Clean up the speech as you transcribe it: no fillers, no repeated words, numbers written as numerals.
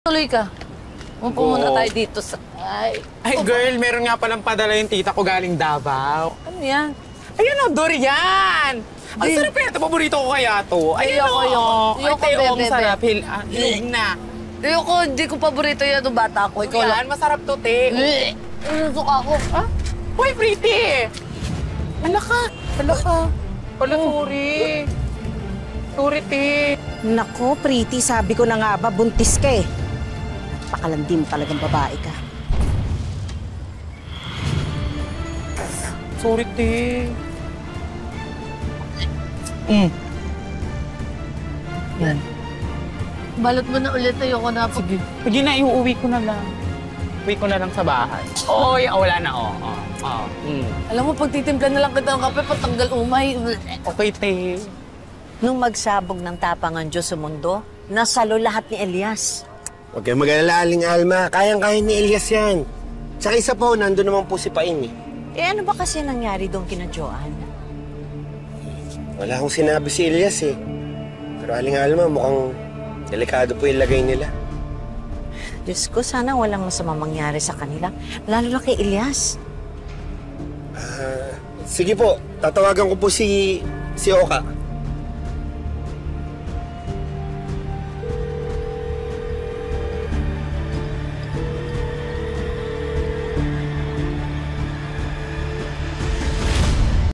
Tuloy ka. Upo muna tayo dito sa... Ay, girl, meron nga palang padala yung tita ko galing Davao. Ano yan? Ayan o, durian! Ang sarap kaya ito. Paborito ko kaya ito. Ayan o. Ay, tayo, ang sarap. Hilig na. Ayoko, hindi ko paborito yan nung bata ko. Ikaw lang. Yan, masarap to, te. Nusok ako. Ah? Uy, pretty! Hala ka. Hala ka. Hala, sorry. Sorry, te. Nako, pretty, sabi ko na nga ba, buntis ka eh. Pakalandi mo talagang babae ka. Sorry, te. Yan. Balot mo na ulit. Ayoko na. Sige. Sige na, iuwi ko na lang. Uwi ko na lang sa bahay. Oy, wala na, Alam mo, pag titimpla na lang kita ng kape, patanggal umay. Okay, te. Nung magsabog ng tapang ang Diyos sa mundo, nasalo lahat ni Elias. Huwag kayong mag-alala, Aling Alma. Kayang-kaya ni Elias yan. Tsaka isa po, nandun naman po si Paing eh. Eh ano ba kasi nangyari doon kina Joan? Wala akong sinabi si Elias eh. Pero Aling Alma, mukhang delikado po yung lagay nila. Diyos ko, sana walang masama mangyari sa kanila. Lalo na kay Elias. Sige po, tatawagan ko po si Oka.